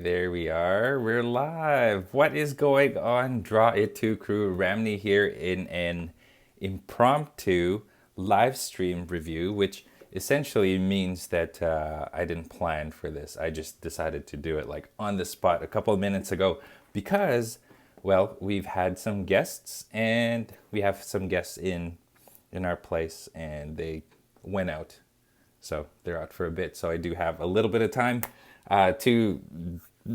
There we are. We're live. What is going on, drawittoo crew? Ramny here in an impromptu live stream review, which essentially means that I didn't plan for this. I just decided to do it like on the spot a couple of minutes ago because, well, we've had some guests and we have some guests in our place and they went out, so they're out for a bit. So I do have a little bit of time to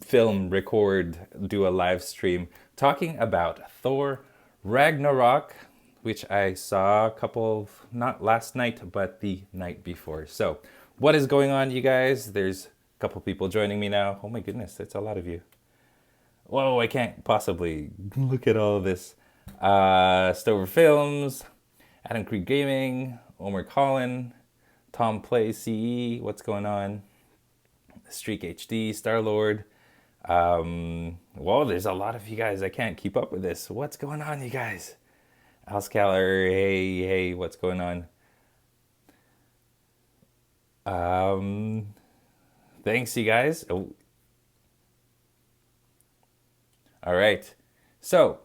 film, record, do a live stream talking about Thor Ragnarok, which I saw a couple of, not last night, but the night before. So, what is going on, you guys? There's a couple people joining me now. Oh my goodness, that's a lot of you. Whoa, I can't possibly look at all of this. Stover Films, Adam Creek Gaming, Omer Collin, Tom Plays CE, what's going on? Streak HD, Star Lord. Whoa, there's a lot of you guys. I can't keep up with this. What's going on, you guys? Alscaler, hey, what's going on? Um, Thanks, you guys. Oh, all right. So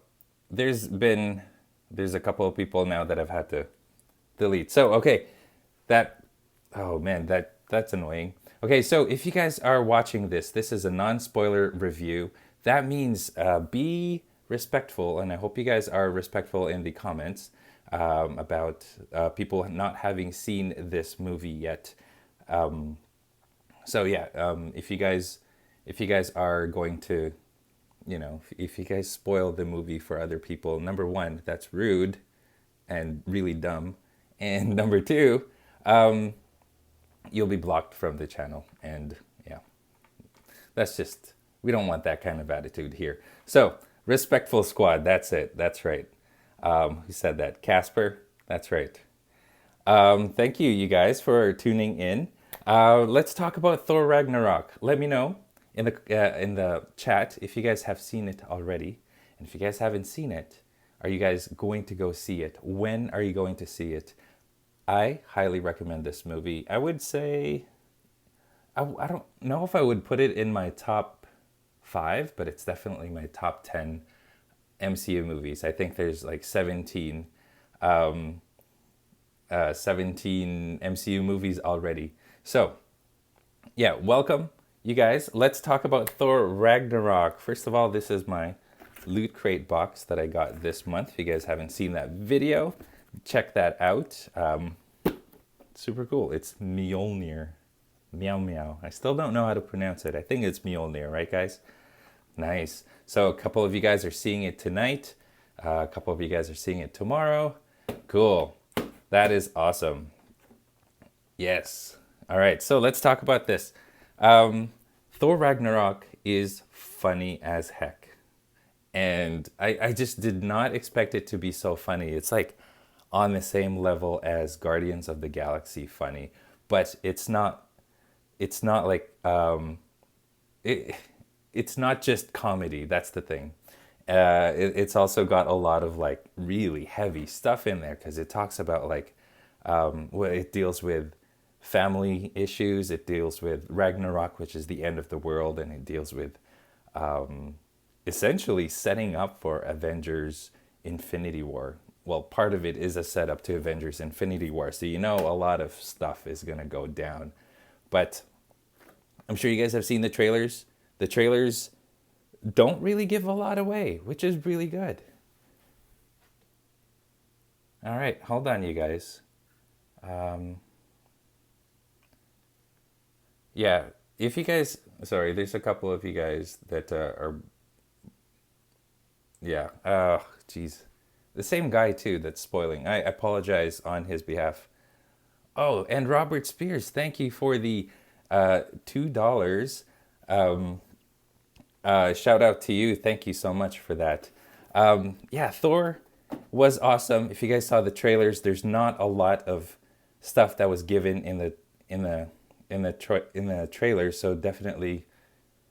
there's a couple of people now that I've had to delete. So okay, that oh man, that's annoying. Okay, so if you guys are watching this is a non-spoiler review. That means be respectful, and I hope you guys are respectful in the comments about people not having seen this movie yet. So yeah, if you guys are going to, if you guys spoil the movie for other people, number one, that's rude and really dumb, and number two, you'll be blocked from the channel. And yeah, that's just, we don't want that kind of attitude here. So, respectful squad, that's it. That's right. Who said that? Casper? That's right. Thank you, you guys, for tuning in. Let's talk about Thor Ragnarok. Let me know in the chat if you guys have seen it already, and if you guys haven't seen it, are you guys going to go see it? When are you going to see it? I highly recommend this movie. I would say I don't know if I would put it in my top five, but it's definitely my top 10 MCU movies. I think there's like 17 MCU movies already. So, yeah, welcome, you guys. Let's talk about Thor Ragnarok. First of all, this is my Loot Crate box that I got this month. If you guys haven't seen that video, check that out. Super cool. It's Mjolnir. Meow meow. I still don't know how to pronounce it. I think it's Mjolnir, right, guys? Nice. So a couple of you guys are seeing it tonight. A couple of you guys are seeing it tomorrow. Cool. That is awesome. Yes. All right. So let's talk about this. Thor Ragnarok is funny as heck. And I just did not expect it to be so funny. It's like on the same level as Guardians of the Galaxy funny, but it's not like it's not just comedy. That's the thing. It's also got a lot of like really heavy stuff in there because it talks about like well, it deals with family issues. It deals with Ragnarok, which is the end of the world, and it deals with essentially setting up for Avengers Infinity War. Well, part of it is a setup to Avengers Infinity War, so you know a lot of stuff is gonna go down. But I'm sure you guys have seen the trailers. The trailers don't really give a lot away, which is really good. All right, hold on, you guys. Yeah, if you guys, sorry, there's a couple of you guys that yeah, jeez. The same guy, too, that's spoiling. I apologize on his behalf. Oh, and Robert Spears, thank you for the $2. Shout out to you. Thank you so much for that. Yeah, Thor was awesome. If you guys saw the trailers, there's not a lot of stuff that was given in the trailer. So definitely,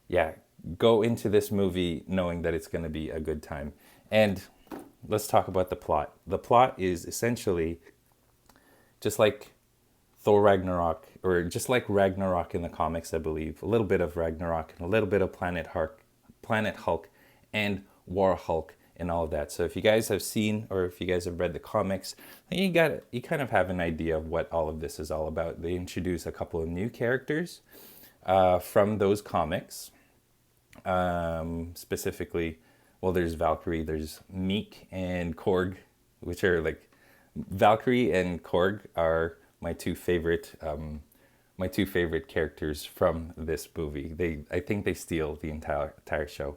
yeah, go into this movie knowing that it's going to be a good time. And let's talk about the plot. The plot is essentially just like Thor Ragnarok, or just like Ragnarok in the comics, I believe. A little bit of Ragnarok and a little bit of Planet Hulk, and War Hulk and all of that. So if you guys have seen, or if you guys have read the comics, you kind of have an idea of what all of this is all about. They introduce a couple of new characters from those comics. Specifically, well, there's Valkyrie, there's Meek and Korg, which are like, Valkyrie and Korg are my two favorite characters from this movie. I think they steal the entire show.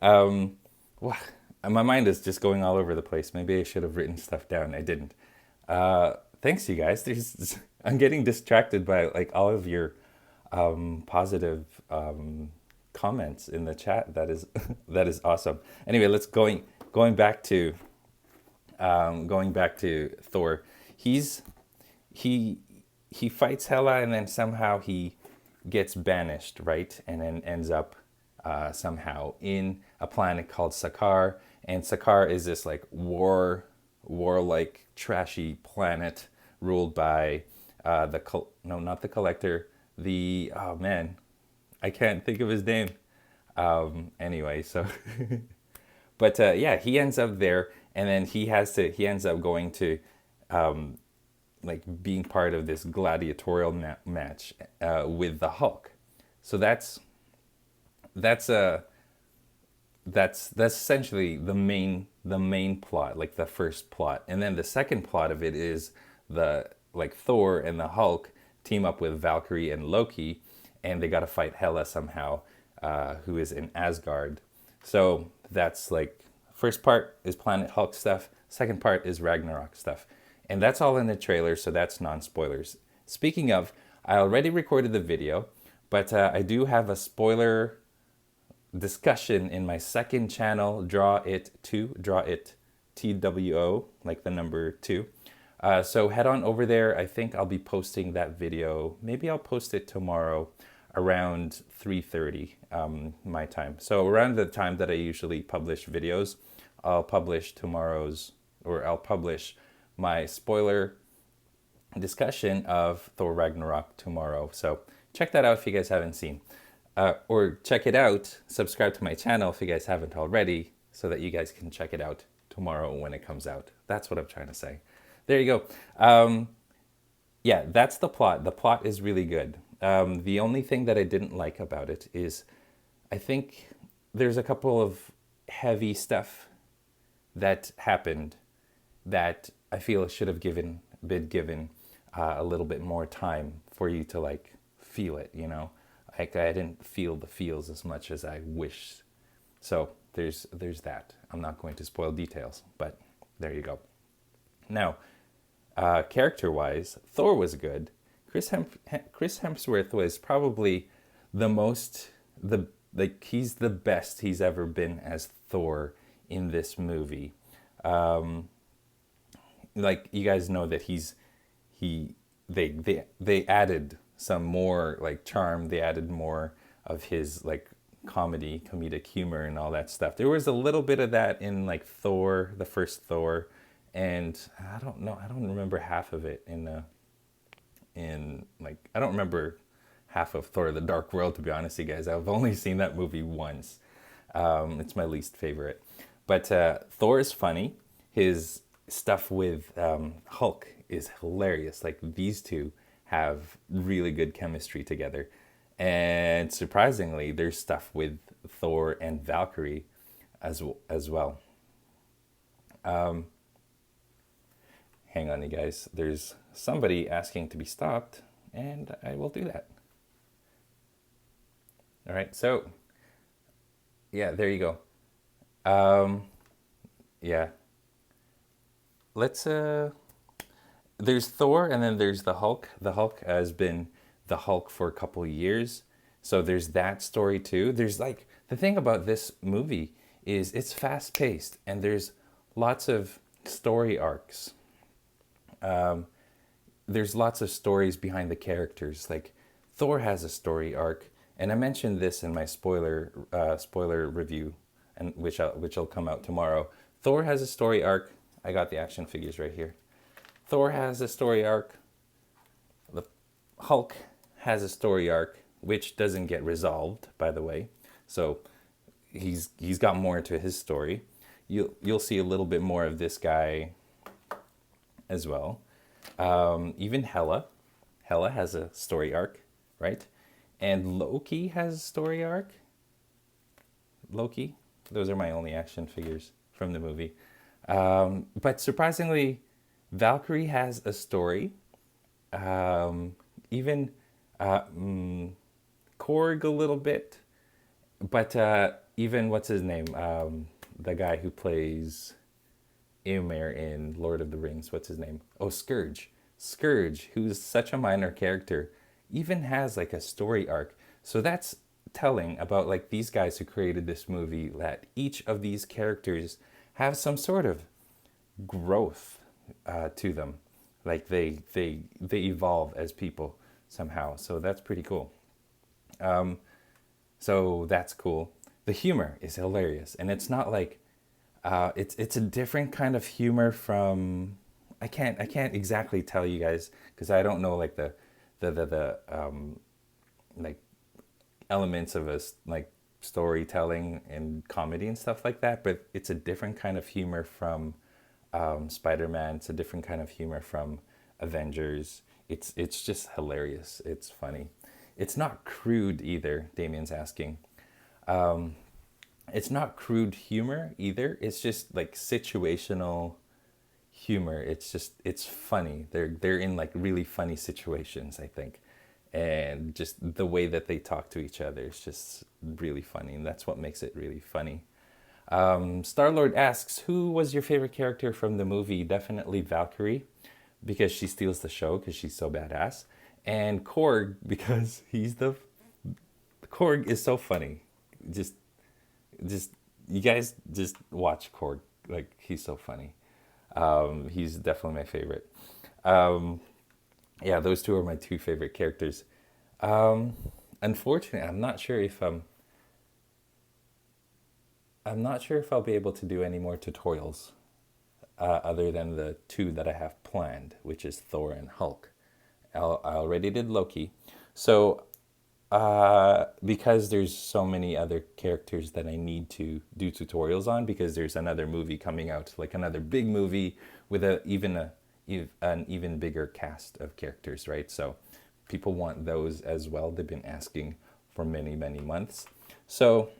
Wow, my mind is just going all over the place. Maybe I should have written stuff down. I didn't. Thanks, you guys. I'm getting distracted by like all of your positive comments in the chat. That is that is awesome. Anyway, let's going back to Thor. He fights Hela, and then somehow he gets banished, right? And then ends up somehow in a planet called Sakaar. And Sakaar is this like warlike, trashy planet ruled by not the Collector. Oh man, I can't think of his name. Anyway, so but yeah, he ends up there, and then he ends up going to like being part of this gladiatorial match with the Hulk. So that's essentially the main plot, like the first plot. And then the second plot of it is the like Thor and the Hulk team up with Valkyrie and Loki, and they got to fight Hela somehow, who is in Asgard. So that's like, first part is Planet Hulk stuff, second part is Ragnarok stuff. And that's all in the trailer, so that's non-spoilers. Speaking of, I already recorded the video, but I do have a spoiler discussion in my second channel, drawittoo, TWO, like the number 2. So head on over there. I think I'll be posting that video. Maybe I'll post it tomorrow around 3:30 my time. So around the time that I usually publish videos, I'll publish my spoiler discussion of Thor Ragnarok tomorrow. So check that out if you guys haven't seen. Or check it out, subscribe to my channel if you guys haven't already, so that you guys can check it out tomorrow when it comes out. That's what I'm trying to say. There you go. Yeah, that's the plot. The plot is really good. The only thing that I didn't like about it is I think there's a couple of heavy stuff that happened that I feel should have been given a little bit more time for you to like feel it, you know? Like I didn't feel the feels as much as I wish. So there's that. I'm not going to spoil details, but there you go. Now, character-wise, Thor was good. Chris Hemsworth was probably he's the best he's ever been as Thor in this movie. Like you guys know that they added some more like charm. They added more of his like comedic humor and all that stuff. There was a little bit of that in like Thor, the first Thor, and I don't remember half of it I don't remember half of Thor: The Dark World, to be honest, you guys. I've only seen that movie once. It's my least favorite. But Thor is funny. His stuff with Hulk is hilarious. Like these two have really good chemistry together. And surprisingly, there's stuff with Thor and Valkyrie as well. Hang on, you guys. There's somebody asking to be stopped, and I will do that. All right, so yeah, there you go. Yeah. Let's there's Thor, and then there's the Hulk. The Hulk has been the Hulk for a couple of years. So there's that story too. There's like, the thing about this movie is it's fast paced and there's lots of story arcs. There's lots of stories behind the characters. Like Thor has a story arc, and I mentioned this in my spoiler review, and which'll come out tomorrow. Thor has a story arc. I got the action figures right here. Thor has a story arc. Hulk has a story arc which doesn't get resolved, by the way. So he's got more to his story. You'll see a little bit more of this guy as well. Even Hela has a story arc, right? And Loki has a story arc. Loki, those are my only action figures from the movie. But surprisingly, Valkyrie has a story. Even Korg a little bit, but even what's his name? The guy who plays Ymir in Lord of the Rings. What's his name? Oh, Scourge. Scourge, who's such a minor character, even has like a story arc. So that's telling about like these guys who created this movie, that each of these characters have some sort of growth to them. Like they evolve as people somehow. So that's pretty cool. So that's cool. The humor is hilarious, and it's not like it's a different kind of humor from. I can't exactly tell you guys because I don't know like the like elements of us like storytelling and comedy and stuff like that. But it's a different kind of humor from Spider-Man. It's a different kind of humor from Avengers. It's just hilarious. It's funny. It's not crude either. Damien's asking. It's not crude humor either. It's just like situational humor. It's funny. They're in like really funny situations, I think. And just the way that they talk to each other is just really funny, and that's what makes it really funny. Star-Lord asks, who was your favorite character from the movie? Definitely Valkyrie, because she steals the show because she's so badass. And Korg, because Korg is so funny. Just just you guys just watch Korg. Like he's so funny. He's definitely my favorite. Um, yeah, those two are my two favorite characters. Unfortunately, I'm not sure if I'll be able to do any more tutorials other than the two that I have planned, which is Thor and Hulk. I already did Loki, so because there's so many other characters that I need to do tutorials on, because there's another movie coming out, like another big movie with an even bigger cast of characters, right? So people want those as well. They've been asking for many months. So,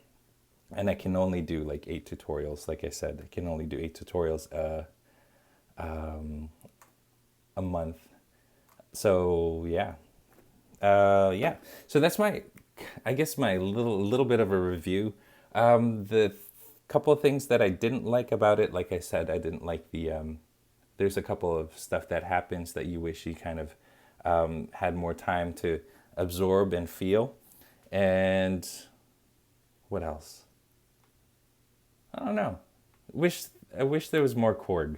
and I can only do like 8 tutorials. Like I said, I can only do 8 tutorials a month. So yeah. So that's I guess my little bit of a review. The couple of things that I didn't like about it, like I said, I didn't like there's a couple of stuff that happens that you wish you kind of had more time to absorb and feel. And what else? I don't know. I wish there was more Korg.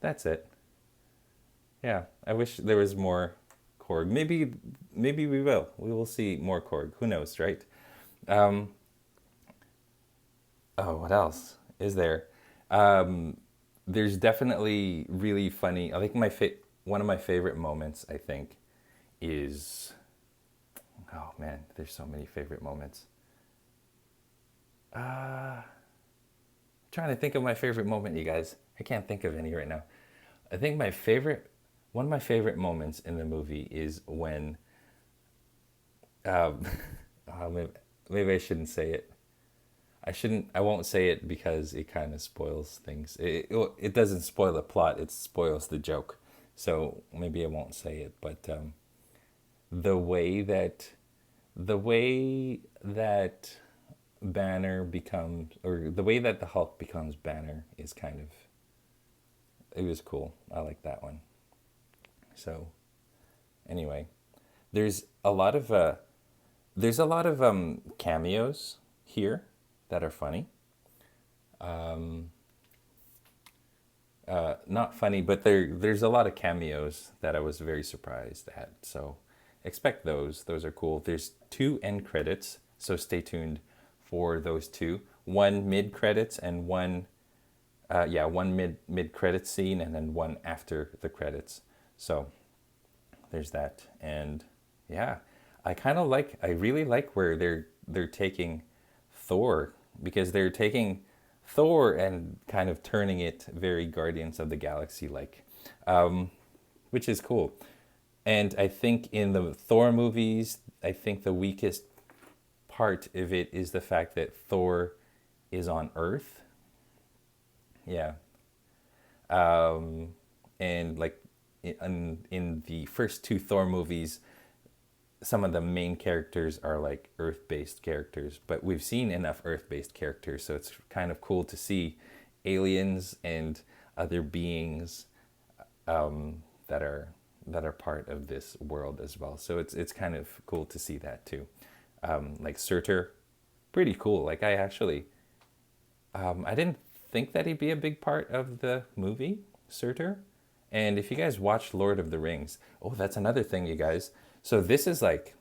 That's it. Yeah, I wish there was more Korg. Maybe we will. We will see more Korg. Who knows, right? Um, oh, what else is there? There's definitely really funny. I think one of my favorite moments, I think, is oh man, there's so many favorite moments. Trying to think of my favorite moment, you guys. I can't think of any right now. I think one of my favorite moments in the movie is when, um, maybe I shouldn't say it. I won't say it because it kind of spoils things. It doesn't spoil the plot, it spoils the joke. So maybe I won't say it, but the way that, the way that Banner becomes, or the way that the Hulk becomes Banner is kind of, it was cool. I like that one. So anyway, there's a lot of cameos here that are funny. Not funny, but there's a lot of cameos that I was very surprised at. So expect those. Those are cool. There's 2 end credits, so stay tuned for those two. One mid credits and one mid credits scene, and then one after the credits. So there's that. And Yeah, I really like where they're taking Thor, because they're taking Thor and kind of turning it very Guardians of the Galaxy like, which is cool. And I think in the Thor movies, I think the weakest part of it is the fact that Thor is on Earth. Yeah. And like in the first two Thor movies, some of the main characters are like Earth-based characters, but we've seen enough Earth-based characters, so it's kind of cool to see aliens and other beings that are part of this world as well. So it's kind of cool to see that too. Like Surtur, pretty cool. Like I didn't think that he'd be a big part of the movie, Surtur. And if you guys watch Lord of the Rings, oh, that's another thing, you guys. So this is like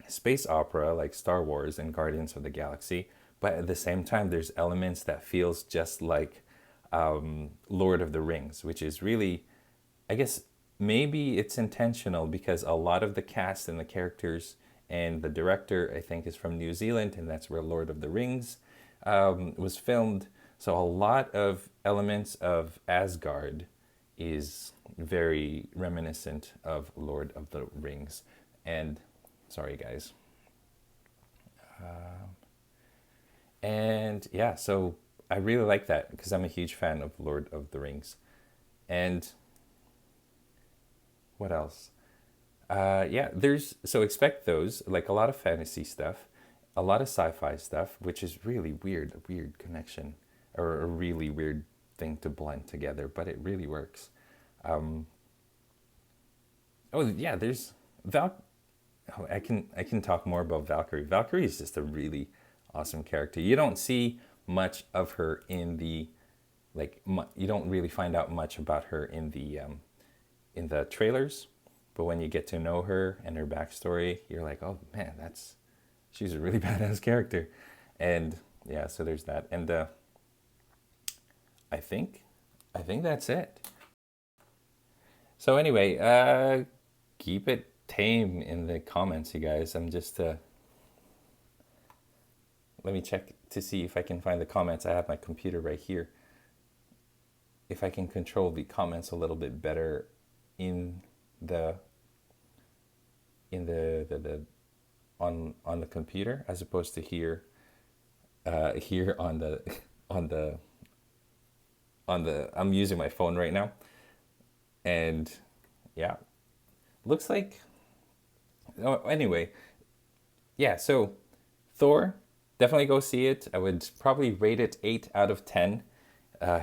space opera, like Star Wars and Guardians of the Galaxy, but at the same time, there's elements that feels just like Lord of the Rings, which is really, I guess maybe it's intentional because a lot of the cast and the characters and the director, I think, is from New Zealand, and that's where Lord of the Rings was filmed. So a lot of elements of Asgard is very reminiscent of Lord of the Rings. And sorry, guys. And yeah, so I really like that because I'm a huge fan of Lord of the Rings. And what else? Yeah, there's so expect those, like a lot of fantasy stuff, a lot of sci-fi stuff, which is really weird, a weird connection, or a really weird thing to blend together, but it really works. Oh yeah, there's Val. Oh, I can talk more about Valkyrie. Valkyrie is just a really awesome character. You don't see much of her in the you don't really find out much about her in the trailers, but when you get to know her and her backstory, you're like, oh man, she's a really badass character. And yeah, so there's that. And I think I think that's it. So anyway, keep it tame in the comments, you guys. I'm just let me check to see if I can find the comments. I have my computer right here. If I can control the comments a little bit better in the the on the computer as opposed to here on the on the I'm using my phone right now. And yeah, looks like, oh, anyway, yeah, so Thor, definitely go see it. I would probably rate it 8 out of 10.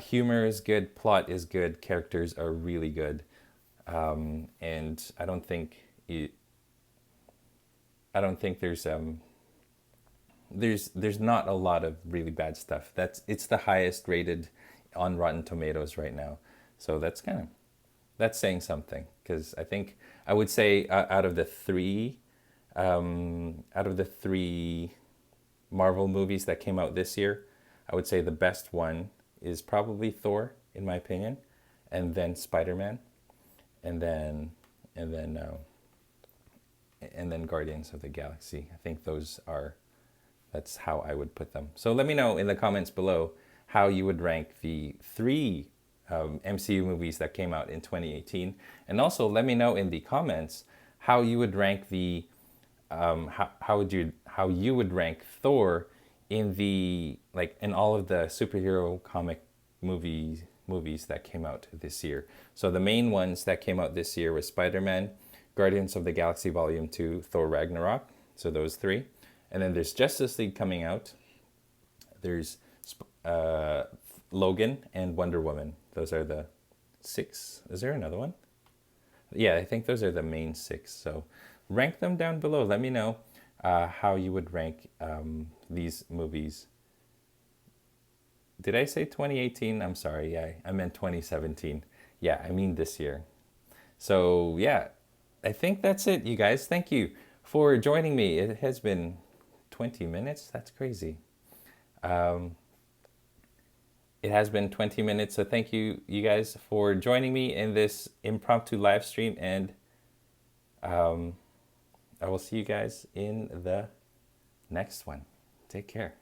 Humor is good, plot is good, characters are really good. And I don't think there's not a lot of really bad stuff. It's the highest rated on Rotten Tomatoes right now. So that's saying something, because I think I would say out of the three Marvel movies that came out this year, I would say the best one is probably Thor, in my opinion, and then Spider-Man, and then and then uh, and then Guardians of the Galaxy. I think that's how I would put them. So let me know in the comments below how you would rank the three MCU movies that came out in 2018, and also let me know in the comments how you would rank how you would rank Thor in in all of the superhero comic movies that came out this year. So the main ones that came out this year was Spider-Man, Guardians of the Galaxy Volume 2, Thor Ragnarok. So those three. And then there's Justice League coming out. There's uh, Logan and Wonder Woman. Those are the 6. Is there another one? Yeah, I think those are the main 6. So rank them down below. Let me know how you would rank these movies. Did I say 2018? I'm sorry. Yeah, I meant 2017. Yeah, I mean this year. So yeah, I think that's it, you guys. Thank you for joining me. It has been 20 minutes. That's crazy. It has been 20 minutes. So thank you, you guys, for joining me in this impromptu live stream. And I will see you guys in the next one. Take care.